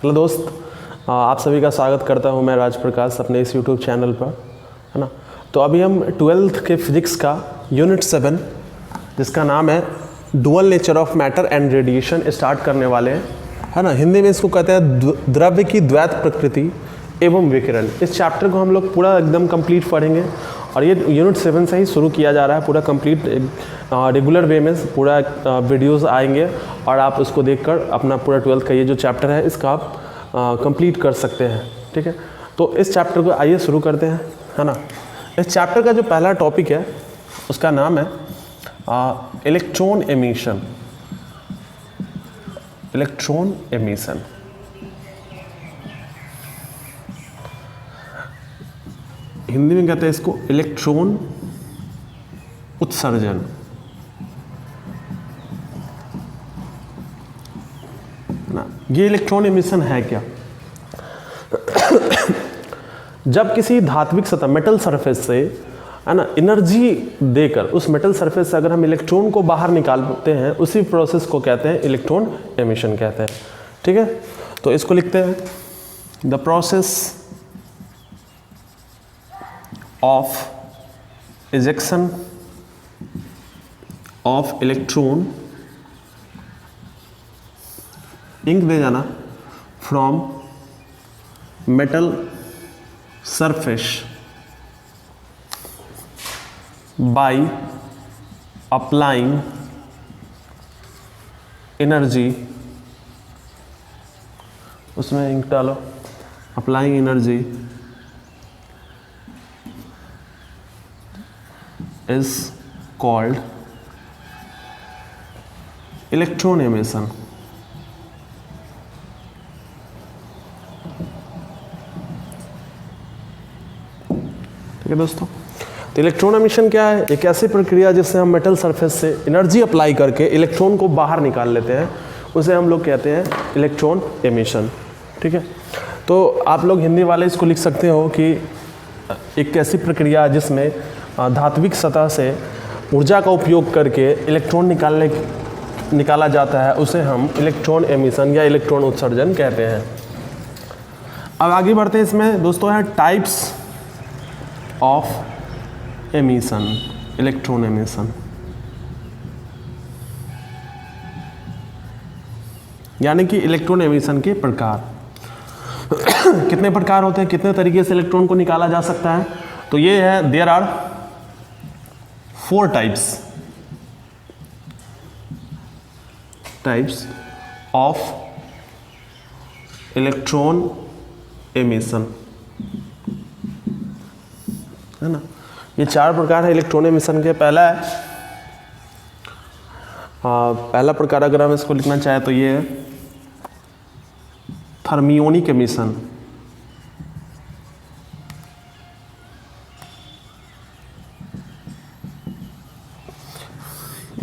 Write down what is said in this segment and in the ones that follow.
Hello दोस्त, आप सभी का स्वागत करता हूं मैं राज प्रकाश अपने इस यूट्यूब चैनल पर, है ना। तो अभी हम 12th के फिजिक्स का यूनिट 7 जिसका नाम है dual nature of matter and radiation start करने वाले हैं, है ना। हिंदी में इसको कहते हैं द्रव्य की द्वैत प्रकृति एवं विकिरण। इस चैप्टर को हम लोग पूरा एकदम कंप्लीट पढ़ेंगे और ये यूनिट 7 से ही शुरू किया जा रहा है पूरा कंप्लीट रेगुलर वे में पूरा वीडियोस आएंगे और आप उसको देखकर अपना पूरा 12th का ये जो चैप्टर है इसका आप कंप्लीट कर सकते हैं, ठीक है। तो इस चैप्टर को आइए शुरू करते हैं, है ना। इस चैप्टर का जो पहला टॉपिक है उसका नाम है electron emission. Electron emission Hindi में कहते हैं इसको इलेक्ट्रॉन उत्सर्जन। ना, ये इलेक्ट्रॉन एमिशन है क्या? जब किसी धात्विक सतह मेटल सरफेस से, है ना, एनर्जी देकर उस मेटल सरफेस से अगर हम इलेक्ट्रॉन को बाहर निकालते हैं उसी प्रोसेस को कहते हैं इलेक्ट्रॉन एमिशन कहते हैं, ठीक है। तो इसको लिखते हैं the process of ejection of electron, ink दे जाना, from metal surface by applying energy, उसमें इंक डालो, applying energy is called electron emission। ठीक है दोस्तों, तो इलेक्ट्रॉन एमिशन क्या है? एक ऐसी प्रक्रिया जिससे हम मेटल सरफेस से एनर्जी अप्लाई करके इलेक्ट्रॉन को बाहर निकाल लेते हैं, उसे हम लोग कहते हैं इलेक्ट्रॉन एमिशन, ठीक है। तो आप लोग हिंदी वाले इसको लिख सकते हो कि एक ऐसी प्रक्रिया जिसमें धात्विक सतह से ऊर्जा का उपयोग करके इलेक्ट्रॉन निकाला जाता है, उसे हम इलेक्ट्रॉन एमिशन या इलेक्ट्रॉन उत्सर्जन कहते हैं। अब आगे बढ़ते हैं। इसमें दोस्तों है types of emission, electron emission. यानी कि इलेक्ट्रॉन एमिशन के प्रकार कितने प्रकार होते हैं, कितने तरीके से इलेक्ट्रॉन को निकाला जा सकता है? तो ये है, there are 4 types of electron emission, है ना। ये 4 प्रकार है इलेक्ट्रॉन एमिशन के। पहला है पहला प्रकार अगर हम इसको लिखना चाहें तो ये है थर्मियोनिक एमिशन।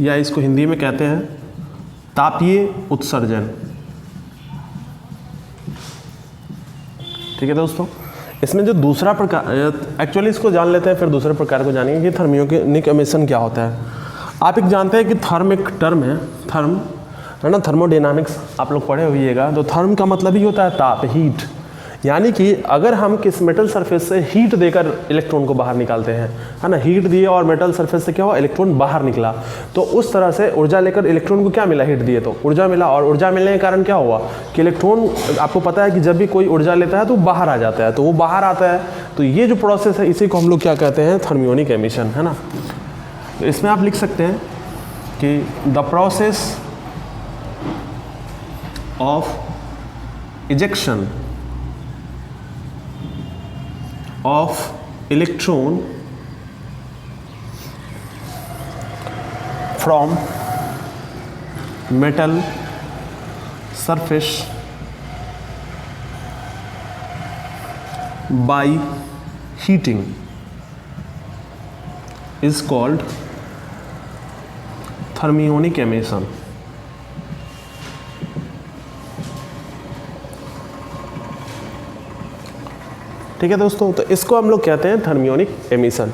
या इसको हिंदी में कहते हैं तापीय उत्सर्जन, ठीक है दोस्तों। इसमें जो दूसरा प्रकार, एक्चुअली इसको जान लेते हैं फिर दूसरे प्रकार को जानेंगे कि थर्मियोनिक एमिशन क्या होता है। आप एक जानते हैं कि थर्म एक टर्म है, थर्म है ना, थर्मोडायनामिक्स आप लोग पढ़े होइएगा। तो थर्म का मतलब ही होता है ताप, हीट। यानी कि अगर हम किस मेटल सरफेस से हीट देकर इलेक्ट्रॉन को बाहर निकालते हैं, है ना, हीट दिए और मेटल सरफेस से क्या हुआ, इलेक्ट्रॉन बाहर निकला, तो उस तरह से ऊर्जा लेकर इलेक्ट्रॉन को क्या मिला, हीट दिए तो ऊर्जा मिला। और ऊर्जा मिलने के कारण क्या हुआ कि इलेक्ट्रॉन, आपको पता है कि जब भी कोई ऊर्जा लेता है तो बाहर आ जाता है, तो वो बाहर आता है। तो ये जो प्रोसेस है इसी को हम लोग क्या कहते हैं, थर्मियोनिक एमिशन, है ना। तो इसमें आप लिख सकते हैं कि the process of ejection of electron from metal surface by heating is called thermionic emission। ठीक है दोस्तों, तो इसको हम लोग कहते हैं थर्मियोनिक एमिशन।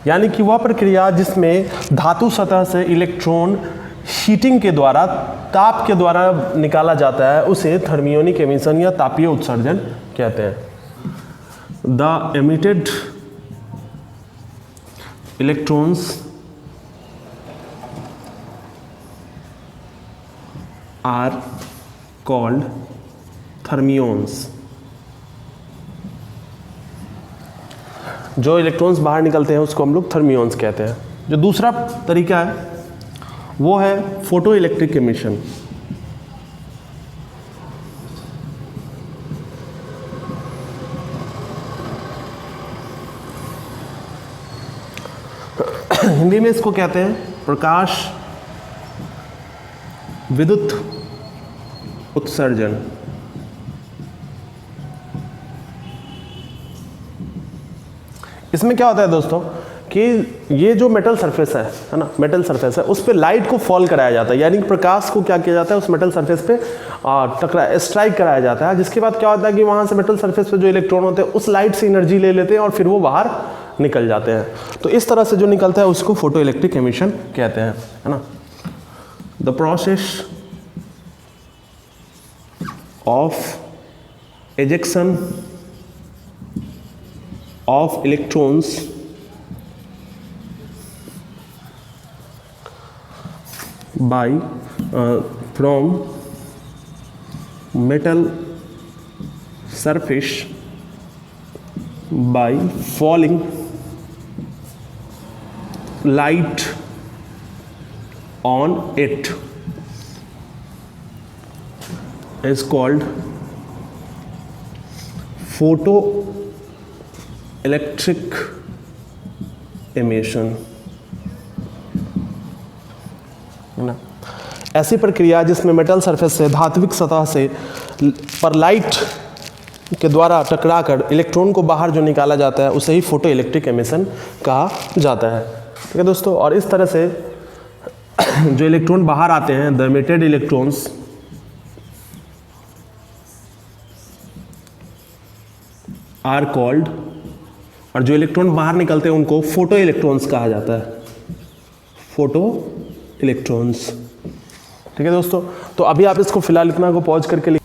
यानी कि वह प्रक्रिया जिसमें धातु सतह से इलेक्ट्रॉन हीटिंग के द्वारा, ताप के द्वारा निकाला जाता है उसे थर्मियोनिक एमिशन या तापीय उत्सर्जन कहते हैं। The emitted electrons are called thermions. जो इलेक्ट्रॉन्स बाहर निकलते हैं उसको हम लोग थर्मियोन्स कहते हैं। जो दूसरा तरीका है वो है फोटो इलेक्ट्रिक एमिशन। हिंदी में इसको कहते हैं प्रकाश विद्युत उत्सर्जन। इसमें क्या होता है दोस्तों कि ये जो मेटल सरफेस है ना, मेटल सरफेस है, उस पर लाइट को फॉल कराया जाता है, यानी कि प्रकाश को क्या किया जाता है उस मेटल सरफेस पे स्ट्राइक कराया जाता है, जिसके बाद क्या होता है कि वहाँ से मेटल सरफेस पे जो इलेक्ट्रॉन होते हैं उस लाइट से एनर्जी ले लेते हैं और फिर वो बाहर निकल जाते हैं। तो इस तरह से जो निकलता है उसको फोटो इलेक्ट्रिक एमिशन कहते हैं, है ना। The process of ejection of electrons by from metal surface by falling light on it is called photoelectric emission। ना ऐसी प्रक्रिया जिसमें मेटल सरफेस से धात्विक सतह से पर लाइट के द्वारा टकराकर इलेक्ट्रॉन को बाहर जो निकाला जाता है उसे ही फोटो इलेक्ट्रिक एमिशन कहा जाता है। ठीक है दोस्तों, और इस तरह से जो इलेक्ट्रॉन बाहर आते हैं, the emitted electrons are called, और जो इलेक्ट्रॉन बाहर निकलते हैं उनको फोटो इलेक्ट्रॉन्स कहा जाता है, फोटो इलेक्ट्रॉन्स। ठीक है दोस्तों, तो अभी आप इसको फिलहाल इतना को पॉज करके लिख।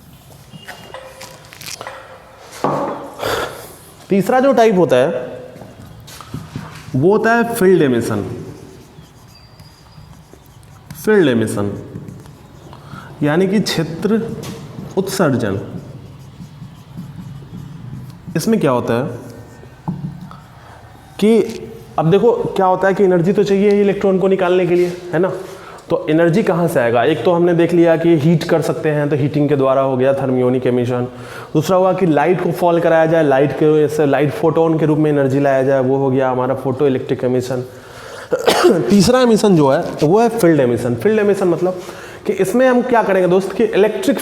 तीसरा जो टाइप होता है वो होता है फील्ड एमिशन। फील्ड एमिशन यानी कि क्षेत्र उत्सर्जन। इसमें क्या होता है कि अब देखो क्या होता है कि एनर्जी तो चाहिए इलेक्ट्रॉन को निकालने के लिए, है ना। तो एनर्जी कहाँ से आएगा? एक तो हमने देख लिया कि हीट कर सकते हैं, तो हीटिंग के द्वारा हो गया थर्मियोनिक एमिशन। दूसरा हुआ कि लाइट को फॉल कराया जाए, लाइट के वजह से लाइट फोटोन के रूप में एनर्जी लाया जाए, वो हो गया हमारा फोटो इलेक्ट्रिक एमिशन। तीसरा एमिशन जो है वो है फील्ड एमिशन। फील्ड एमिशन मतलब कि इसमें हम क्या करेंगे दोस्त कि इलेक्ट्रिक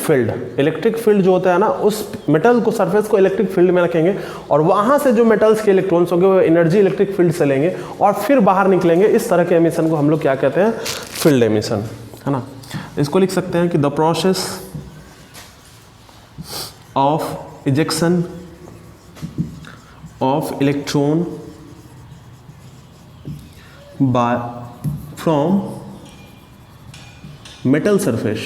फील्ड जो होता है ना, उस मेटल को सरफेस को इलेक्ट्रिक फील्ड में रखेंगे और वहाँ से जो मेटल्स के इलेक्ट्रॉन्स होंगे वो एनर्जी इलेक्ट्रिक फील्ड से लेंगे और फिर बाहर निकलेंगे। इस तरह के एमिशन को हम लोग क्या कहते हैं? फील्ड एमिशन, है ना। इसको लिख सकते हैं कि the process of ejection of electron by from metal surface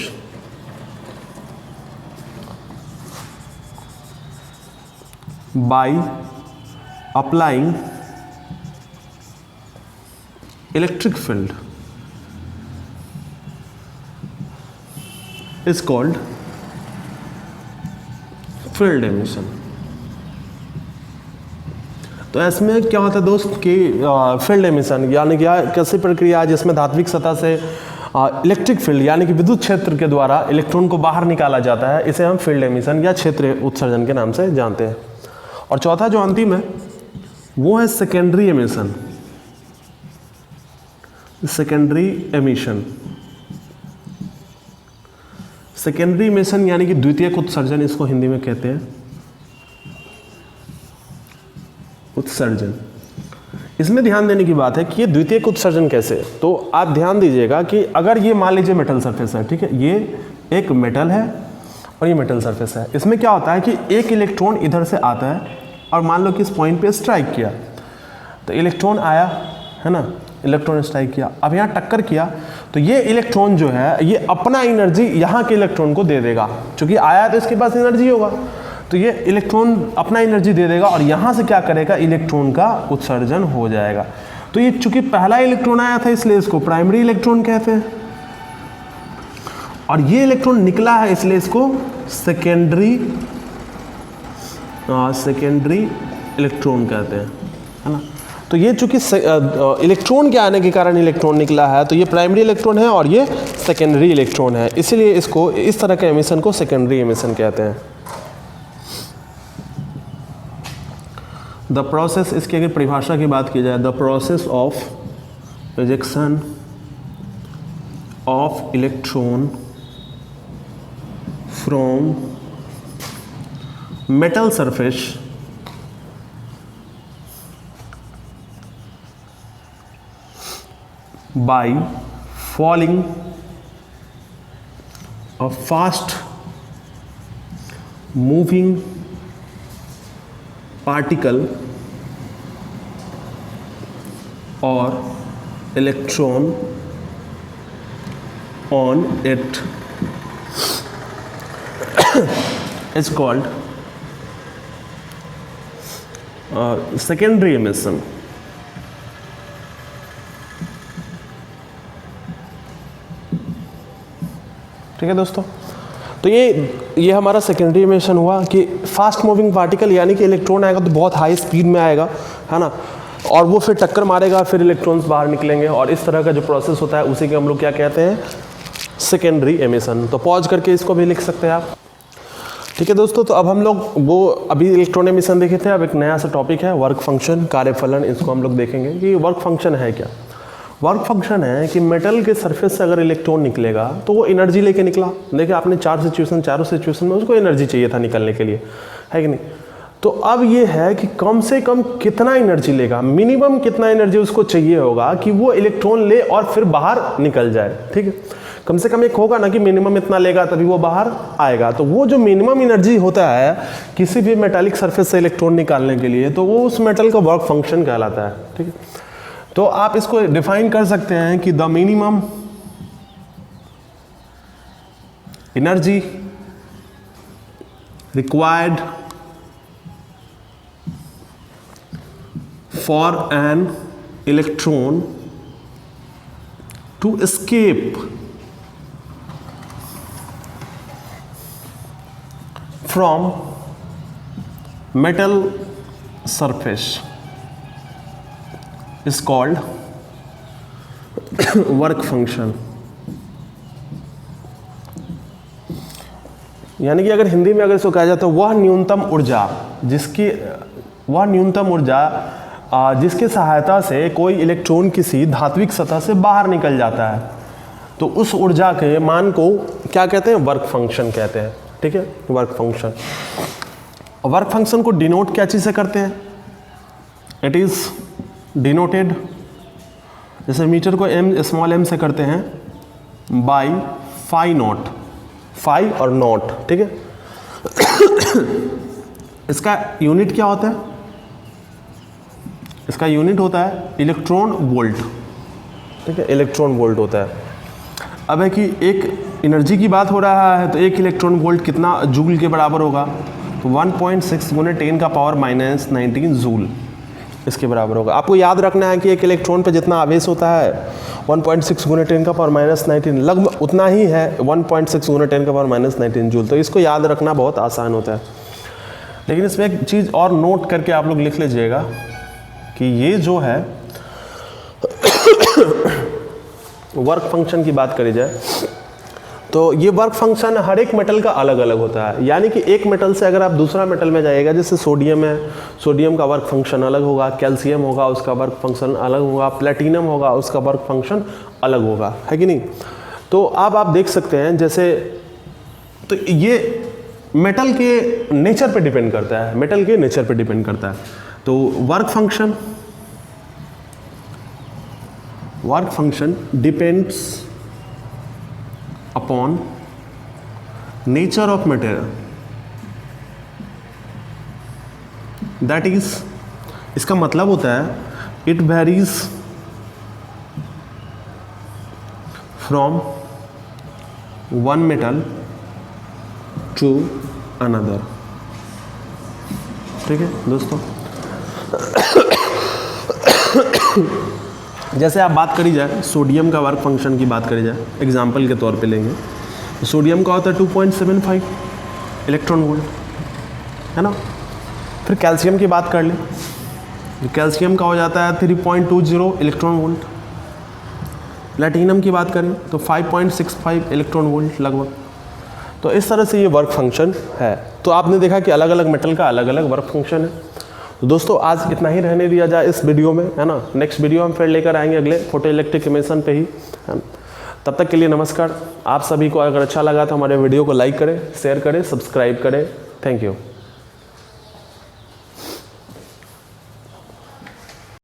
by applying electric field is called field emission। तो इसमें क्या होता है दोस्त कि फील्ड एमिशन यानी कि कैसी प्रक्रिया जिसमें धात्विक सतह से इलेक्ट्रिक फील्ड यानी कि विद्युत क्षेत्र के द्वारा इलेक्ट्रॉन को बाहर निकाला जाता है, इसे हम फील्ड एमिशन या क्षेत्र उत्सर्जन के नाम से जानते हैं। और चौथा जो अंतिम है वो है secondary emission. Secondary emission, secondary emission यानी कि द्वितीयक उत्सर्जन, इसको हिंदी में कहते हैं उत्सर्जन। इसमें ध्यान देने की बात है कि ये द्वितीयक उत्सर्जन कैसे है। तो आप ध्यान दीजिएगा कि अगर ये मान लीजिए मेटल सरफेस है, ठीक है, ये एक मेटल है और ये मेटल सरफेस है। इसमें क्या होता है कि एक इलेक्ट्रॉन इधर से आता है और मान लो कि इस पॉइंट पे स्ट्राइक किया, तो इलेक्ट्रॉन आया, है ना, इलेक्ट्रॉन स्ट्राइक किया, अब यहाँ टक्कर किया तो ये इलेक्ट्रॉन जो है ये अपना एनर्जी यहाँ के इलेक्ट्रॉन को दे देगा, क्योंकि आया तो इसके पास एनर्जी होगा, तो ये इलेक्ट्रॉन अपना एनर्जी दे देगा और यहाँ से क्या करेगा, इलेक्ट्रॉन का उत्सर्जन हो जाएगा। तो ये चूंकि पहला इलेक्ट्रॉन आया था इसलिए इसको प्राइमरी इलेक्ट्रॉन कहते हैं, और ये इलेक्ट्रॉन निकला है इसलिए इसको सेकेंडरी इलेक्ट्रॉन कहते हैं, है ना। तो ये चूंकि इलेक्ट्रॉन के आने के कारण इलेक्ट्रॉन निकला है, तो ये प्राइमरी इलेक्ट्रॉन है और ये सेकेंडरी इलेक्ट्रॉन है, इसीलिए इसको इस तरह के एमिशन को सेकेंडरी एमिशन कहते हैं। द प्रोसेस, इसकी अगर परिभाषा की बात की जाए, the process of rejection of electron from metal surface by falling a fast moving particle or electron on it is called secondary emission। ठीक है दोस्तों, तो ये हमारा सेकेंडरी एमिशन हुआ कि फास्ट मूविंग पार्टिकल, यानी कि इलेक्ट्रॉन आएगा तो बहुत हाई स्पीड में आएगा, है ना, और वो फिर टक्कर मारेगा, फिर इलेक्ट्रॉन्स बाहर निकलेंगे, और इस तरह का जो प्रोसेस होता है उसी के हम लोग क्या कहते हैं, सेकेंडरी एमिशन। तो पॉज करके इसको भी लिख सकते हैं आप। ठीक है दोस्तों, तो अब हम लोग वो अभी इलेक्ट्रॉन एमिशन देखे थे, अब एक नया सा टॉपिक है वर्क फंक्शन, कार्यफलन। इसको हम लोग देखेंगे कि वर्क फंक्शन है क्या। वर्क फंक्शन है कि मेटल के सरफेस से अगर इलेक्ट्रॉन निकलेगा तो वो एनर्जी लेके निकला। देखिए आपने चारों सिचुएशन में उसको एनर्जी चाहिए था निकलने के लिए, है कि नहीं। तो अब ये है कि कम से कम कितना एनर्जी लेगा, मिनिमम कितना एनर्जी उसको चाहिए होगा कि वो इलेक्ट्रॉन ले और फिर बाहर निकल जाए। ठीक है, कम से कम एक होगा ना कि मिनिमम इतना लेगा तभी वो बाहर आएगा। तो वो जो मिनिमम एनर्जी होता है किसी भी मेटालिक सरफेस से इलेक्ट्रॉन निकालने के लिए, तो वो उस मेटल का वर्क फंक्शन कहलाता है। ठीक है, तो आप इसको डिफाइन कर सकते हैं कि the minimum energy required for an electron to escape from metal surface is called work function. यानी कि अगर हिंदी में अगर इसको कहा जाए तो वह न्यूनतम ऊर्जा जिसकी सहायता से कोई इलेक्ट्रॉन किसी धात्विक सतह से बाहर निकल जाता है, तो उस ऊर्जा के मान को क्या कहते हैं, वर्क फंक्शन कहते हैं। ठीक है, वर्क फंक्शन। वर्क फंक्शन को डिनोट क्या चीज़ से करते हैं, इट इज़ डिनोटेड, जैसे मीटर को स्मॉल m से करते हैं बाई फाई नॉट, फाई और नॉट। ठीक है, इसका यूनिट क्या होता है, इसका यूनिट होता है इलेक्ट्रॉन वोल्ट। ठीक है, इलेक्ट्रॉन वोल्ट होता है। अब है कि एक एनर्जी की बात हो रहा है, तो एक इलेक्ट्रॉन वोल्ट कितना जूल के बराबर होगा, तो 1.6 × 10⁻⁻19 जूल इसके बराबर होगा। आपको याद रखना है कि एक इलेक्ट्रॉन पे जितना आवेश होता है 1.6 × 10⁻⁻19 लगभग उतना ही है, 1.6 × 10⁻⁻19 जूल। तो इसको याद रखना बहुत आसान होता है। लेकिन इसमें एक चीज़ और नोट करके आप लोग लिख लीजिएगा कि ये जो है वर्क फंक्शन की बात करी जाए तो ये वर्क फंक्शन हर एक मेटल का अलग अलग होता है। यानी कि एक मेटल से अगर आप दूसरा मेटल में जाइएगा, जैसे सोडियम है, सोडियम का वर्क फंक्शन अलग होगा, कैल्शियम होगा उसका वर्क फंक्शन अलग होगा, प्लेटिनम होगा उसका वर्क फंक्शन अलग होगा, है कि नहीं। तो अब आप देख सकते हैं जैसे, तो ये मेटल के नेचर पे डिपेंड करता है, मेटल के नेचर पे डिपेंड करता है। तो work function depends upon nature of material, that is, इसका मतलब होता है it varies from one metal to another. ठीक है दोस्तों, जैसे आप बात करी जाए सोडियम का वर्क फंक्शन की बात करी जाए, एग्जाम्पल के तौर पे लेंगे, सोडियम का होता है 2.75 इलेक्ट्रॉन वोल्ट, है ना। फिर कैल्शियम की बात कर लें, कैल्शियम का हो जाता है 3.20 इलेक्ट्रॉन वोल्ट। प्लैटिनम की बात करें तो 5.65 इलेक्ट्रॉन वोल्ट लगभग। तो इस तरह से ये वर्क फंक्शन है। तो आपने देखा कि अलग अलग मेटल का अलग अलग वर्क फंक्शन है। तो दोस्तों आज इतना ही रहने दिया जाए इस वीडियो में, है ना। नेक्स्ट वीडियो हम फिर लेकर आएंगे अगले फोटो इलेक्ट्रिक इमेशन पे ही, है ना। तब तक के लिए नमस्कार। आप सभी को अगर अच्छा लगा तो हमारे वीडियो को लाइक करें, शेयर करें, सब्सक्राइब करें। Thank you.